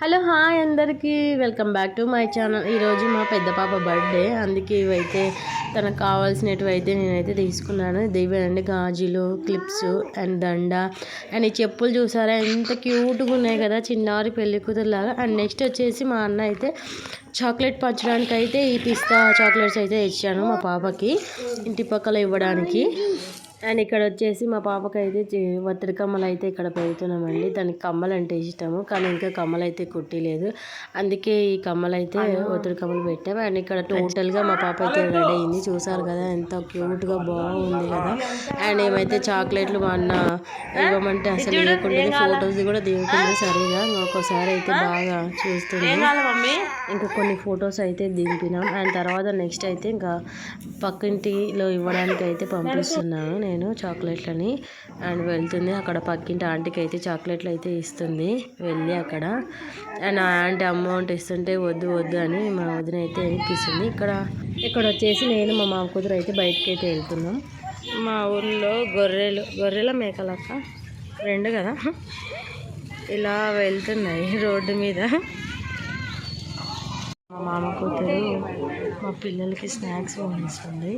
Hello hi అందరికీ welcome back to my channel. ఈరోజు మా పెద్ద పాప బర్త్డే, అందుకే ఇవైతే తనకు కావాల్సినవి అయితే నేనైతే తీసుకున్నాను. ఇవేనండి గాజులు, క్లిప్స్ అండ్ దండ అండ్ ఈ చెప్పులు చూసారా ఎంత క్యూట్గా ఉన్నాయి కదా, చిన్నారి పెళ్లి కూతురులాగా. అండ్ నెక్స్ట్ వచ్చేసి మా అన్న అయితే చాక్లెట్ పంచడానికి అయితే ఈ పిస్తా చాక్లెట్స్ అయితే ఇచ్చాను మా పాపకి ఇంటి పక్కల ఇవ్వడానికి. అండ్ ఇక్కడ వచ్చేసి మా పాపకి అయితే ఒత్తిడి కమ్మలు అయితే ఇక్కడ పెడుతున్నామండి. దానికి కమ్మలు అంటే ఇష్టము, కానీ ఇంకా కమ్మలు అయితే కుట్టిలేదు, అందుకే ఈ కమ్మలు అయితే ఒత్తిడి కమ్మలు పెట్టాము. అండ్ ఇక్కడ టోటల్గా మా పాప అయితే రెడీ అయింది, చూసారు కదా ఎంత క్యూట్గా బాగుంది కదా. అండ్ ఏమైతే చాక్లెట్లు మా అన్న ఇవ్వమంటే అసలు ఇవ్వకుండా, ఫొటోస్ కూడా దిగుతుంది సరిగా. ఒక్కోసారి అయితే బాగా చూస్తుంది. ఇంకా కొన్ని ఫొటోస్ అయితే దింపినాం. అండ్ తర్వాత నెక్స్ట్ అయితే ఇంకా పక్కింటిలో ఇవ్వడానికి అయితే పంపిస్తున్నాను నేను చాక్లెట్లని. అండ్ వెళ్తుంది అక్కడ పక్కింటి ఆంటీకి అయితే చాక్లెట్లు అయితే ఇస్తుంది వెళ్ళి అక్కడ. అండ్ ఆ ఆంటీ అమౌంట్ ఇస్తుంటే వద్దు వద్దు అని మా వదిన అయితే ఎక్కిస్తుంది. ఇక్కడ వచ్చేసి నేను మా మామ కూతురు అయితే బయటకి అయితే వెళ్తున్నాం. మా ఊళ్ళో గొర్రెల మేకలక్క రెండు కదా ఇలా వెళ్తున్నాయి రోడ్డు మీద. మా మామ కూతురు మా పిల్లలకి స్నాక్స్ పంపిస్తుంది.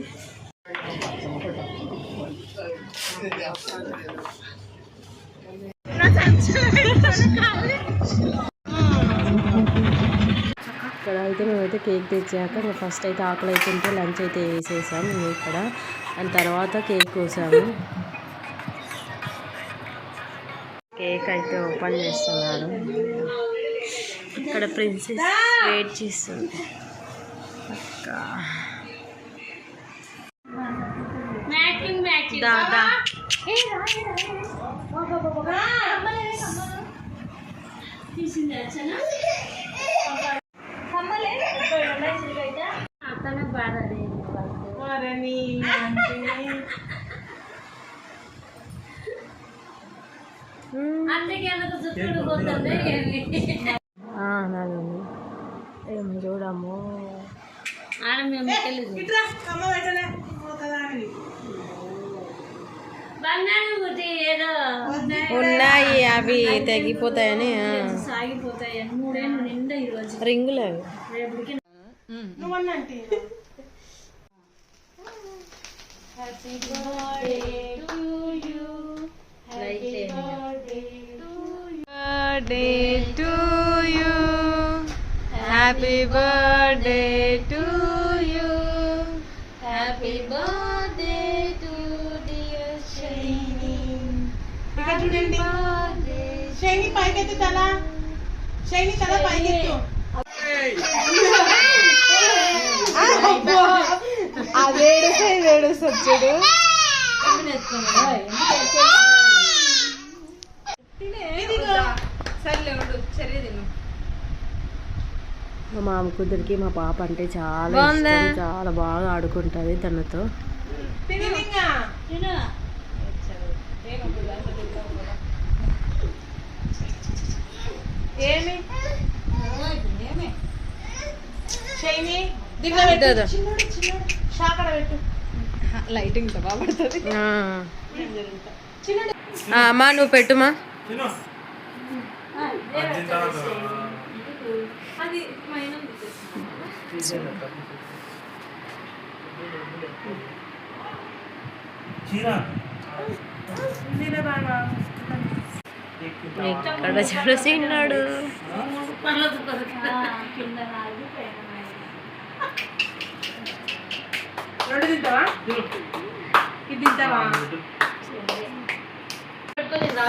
ఇక్కడ అయితే మేమైతే కేక్ తెచ్చాక ఫస్ట్ అయితే ఆకలి అయితే ఉంటే లంచ్ అయితే వేసేసాము ఇక్కడ. అండ్ తర్వాత కేక్ కోసాము. కేక్ అయితే ఓపెన్ చేస్తున్నాడు. ఇక్కడ ప్రిన్సెస్ వెయిట్ చేస్తుంది. అక్క దాదా ఏం చూడము ఉన్నాయి, అవి తగ్గిపోతాయని రింగులు అవి. Happy birthday to you, happy birthday to dear shiny. ఇక్కడ చూడండి షైనీ పైకెత్తు తల, షైనీ తల పైకెత్తు. అదేడు సచ్చుడు మా మామ కూతురికి మా పాప అంటే చాలా ఇష్టం, చాలా బాగా ఆడుకుంటుంది తనతో. లైటింగ్ అమ్మా నువ్వు పెట్టుమా. ఇక్కడ చూసిన్నాడు.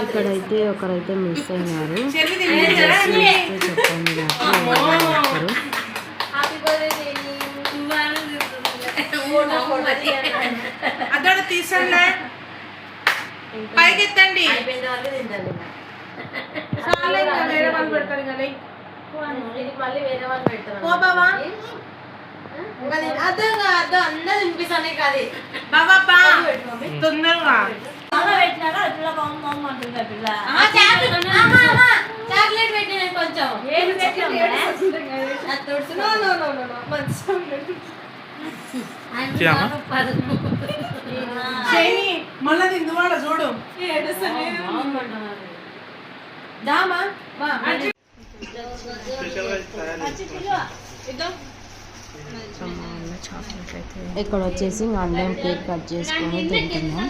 ఇక్కడైతే ఒకరైతే మిస్ అయినారు, చెప్పండి నాకు. అక్కడ తీసండి, పైకి ఎత్తండి. వేరే వాళ్ళు పెడతారు కదా అందరూ వినిపిస్తానే కాదు బాబా తొందరగా చాక్లెట్ పెట్టి కొంచెం మళ్ళీ తిందువాడ చూడు. దామా చాక్లెట్ అయితే ఇక్కడ వచ్చేసి అందరం కేక్ కట్ చేసుకొని తింటున్నాం.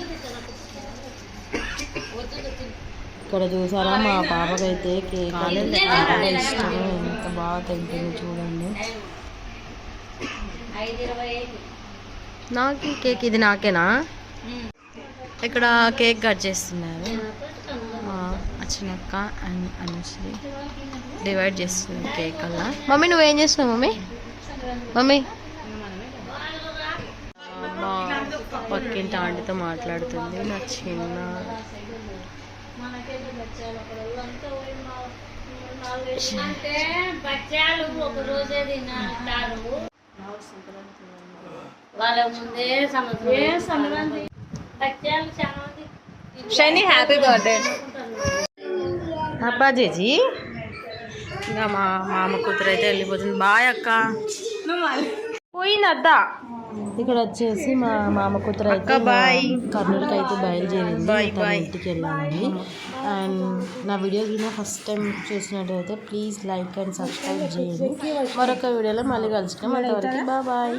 ఇక్కడ చూసారా మా పాపకైతే కేక్ అంటే చాలా ఇష్టం, ఎంత బాగా తింటుంది చూడండి. నాకు కేక్ ఇది నాకేనా? ఇక్కడ కేక్ కట్ చేస్తున్నారు అచ్చినక్క అండ్ అనుశ్రీ, డివైడ్ చేస్తుంది కేక్ అలా. మమ్మీ నువ్వేం చేస్తున్నావు మమ్మీ? మమ్మీ మా పక్కింటి ఆంటీతో మాట్లాడుతుంది. నా చిన్న శని హ్యాపీ బర్త్డే. అబ్బా జేజీ, ఇంకా మా మామ కూతురు అయితే వెళ్ళిపోతుంది. బాయ్ అక్క పోయిందద్దా. ఇక్కడ వచ్చేసి మా మామ కూతురు అయితే కర్నూలుకి అయితే బయలుదేరింది, ఇంటికి వెళ్ళాలి. అండ్ నా వీడియో కింద ఫస్ట్ టైం చూసినట్టయితే ప్లీజ్ లైక్ అండ్ సబ్స్క్రైబ్ చేయండి. మరొక వీడియోలో మళ్ళీ కలుసుకున్నాం. అంతవరకు బాయ్.